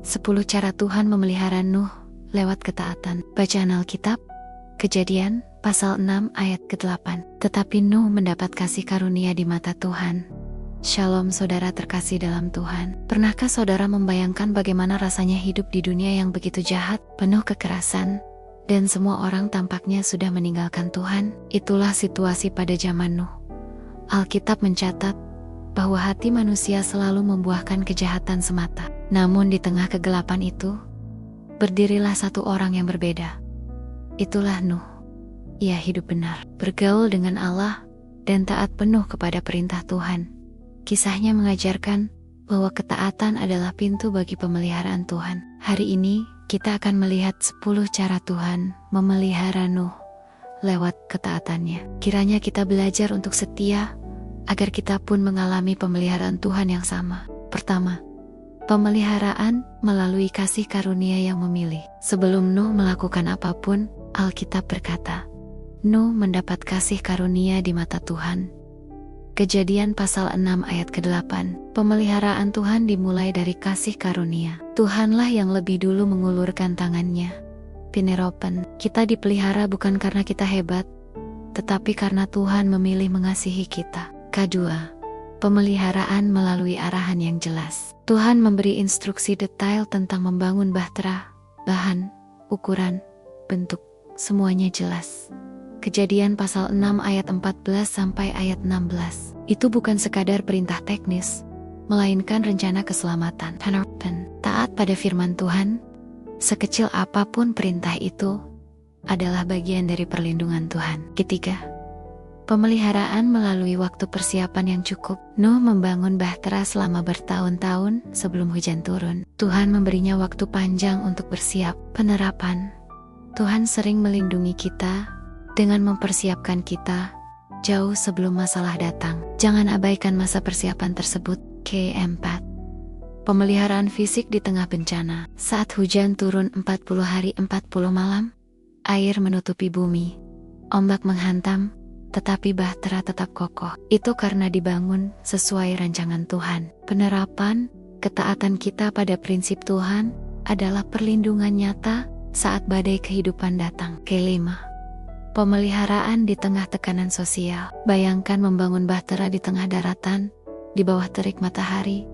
10 cara Tuhan memelihara Nuh lewat ketaatan. Bacaan Alkitab, Kejadian, pasal 6 ayat ke-8. Tetapi Nuh mendapat kasih karunia di mata Tuhan. Shalom saudara terkasih dalam Tuhan. Pernahkah saudara membayangkan bagaimana rasanya hidup di dunia yang begitu jahat, penuh kekerasan, dan semua orang tampaknya sudah meninggalkan Tuhan? Itulah situasi pada zaman Nuh. Alkitab mencatat bahwa hati manusia selalu membuahkan kejahatan semata. Namun di tengah kegelapan itu, berdirilah satu orang yang berbeda. Itulah Nuh. Ia hidup benar, bergaul dengan Allah, dan taat penuh kepada perintah Tuhan. Kisahnya mengajarkan bahwa ketaatan adalah pintu bagi pemeliharaan Tuhan. Hari ini, kita akan melihat 10 cara Tuhan memelihara Nuh lewat ketaatannya. Kiranya kita belajar untuk setia, agar kita pun mengalami pemeliharaan Tuhan yang sama. Pertama, pemeliharaan melalui kasih karunia yang memilih. Sebelum Nuh melakukan apapun, Alkitab berkata, Nuh mendapat kasih karunia di mata Tuhan. Kejadian pasal 6 ayat ke-8. Pemeliharaan Tuhan dimulai dari kasih karunia. Tuhanlah yang lebih dulu mengulurkan tangannya. Pineropen, kita dipelihara bukan karena kita hebat, tetapi karena Tuhan memilih mengasihi kita. Kedua, pemeliharaan melalui arahan yang jelas. Tuhan memberi instruksi detail tentang membangun bahtera, bahan, ukuran, bentuk, semuanya jelas. Kejadian pasal 6 ayat 14 sampai ayat 16. Itu bukan sekadar perintah teknis, melainkan rencana keselamatan. Taat pada firman Tuhan, sekecil apapun perintah itu, adalah bagian dari perlindungan Tuhan. Ketiga, pemeliharaan melalui waktu persiapan yang cukup. Nuh membangun bahtera selama bertahun-tahun sebelum hujan turun. Tuhan memberinya waktu panjang untuk bersiap. Penerapan, Tuhan sering melindungi kita dengan mempersiapkan kita jauh sebelum masalah datang. Jangan abaikan masa persiapan tersebut. Keempat, pemeliharaan fisik di tengah bencana. Saat hujan turun 40 hari 40 malam, air menutupi bumi, ombak menghantam, tetapi bahtera tetap kokoh. Itu karena dibangun sesuai rancangan Tuhan. Penerapan, ketaatan kita pada prinsip Tuhan adalah perlindungan nyata saat badai kehidupan datang. Kelima, pemeliharaan di tengah tekanan sosial. Bayangkan membangun bahtera di tengah daratan, di bawah terik matahari,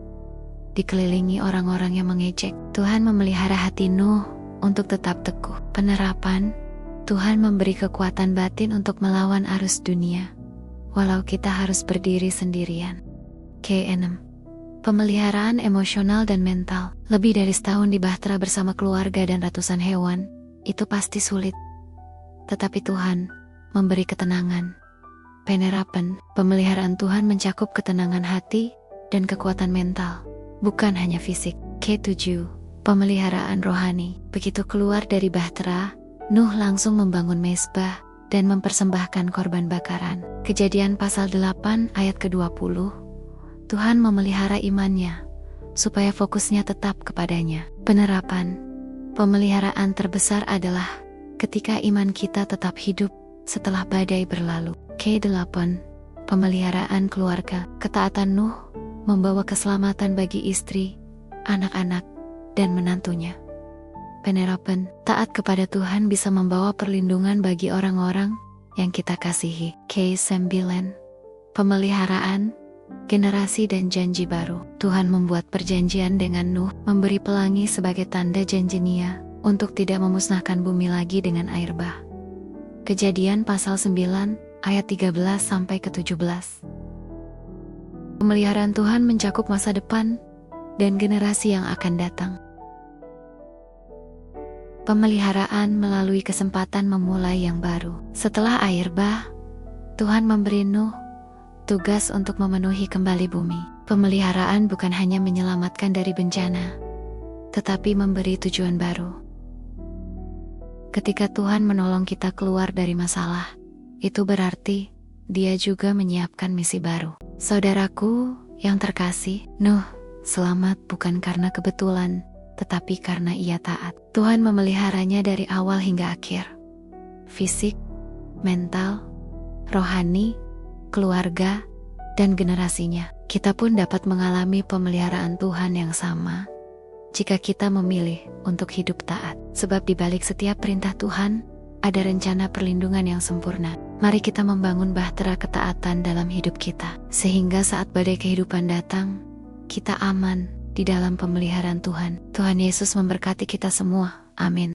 dikelilingi orang-orang yang mengejek. Tuhan memelihara hati Nuh untuk tetap teguh. Penerapan, Tuhan memberi kekuatan batin untuk melawan arus dunia, walau kita harus berdiri sendirian. Keenam, pemeliharaan emosional dan mental. Lebih dari setahun di bahtera bersama keluarga dan ratusan hewan, itu pasti sulit. Tetapi Tuhan memberi ketenangan. Penerapan, pemeliharaan Tuhan mencakup ketenangan hati dan kekuatan mental, bukan hanya fisik. Ketujuh, pemeliharaan rohani. Begitu keluar dari bahtera, Nuh langsung membangun mezbah dan mempersembahkan korban bakaran. Kejadian pasal 8 ayat ke-20. Tuhan memelihara imannya supaya fokusnya tetap kepadanya. Penerapan, pemeliharaan terbesar adalah ketika iman kita tetap hidup setelah badai berlalu. Ke-8, pemeliharaan keluarga. Ketaatan Nuh membawa keselamatan bagi istri, anak-anak, dan menantunya. Penerapan, taat kepada Tuhan bisa membawa perlindungan bagi orang-orang yang kita kasihi. Ke-9, pemeliharaan, generasi dan janji baru. Tuhan membuat perjanjian dengan Nuh, memberi pelangi sebagai tanda janjinya untuk tidak memusnahkan bumi lagi dengan air bah. Kejadian pasal 9 ayat 13 sampai ke-17. Pemeliharaan Tuhan mencakup masa depan dan generasi yang akan datang. Pemeliharaan melalui kesempatan memulai yang baru. Setelah air bah, Tuhan memberi Nuh tugas untuk memenuhi kembali bumi. Pemeliharaan bukan hanya menyelamatkan dari bencana, tetapi memberi tujuan baru. Ketika Tuhan menolong kita keluar dari masalah, itu berarti Dia juga menyiapkan misi baru. Saudaraku yang terkasih, Nuh selamat bukan karena kebetulan, tetapi karena ia taat. Tuhan memeliharanya dari awal hingga akhir. Fisik, mental, rohani, keluarga, dan generasinya. Kita pun dapat mengalami pemeliharaan Tuhan yang sama jika kita memilih untuk hidup taat. Sebab di balik setiap perintah Tuhan, ada rencana perlindungan yang sempurna. Mari kita membangun bahtera ketaatan dalam hidup kita, sehingga saat badai kehidupan datang, kita aman di dalam pemeliharaan Tuhan. Tuhan Yesus memberkati kita semua. Amin.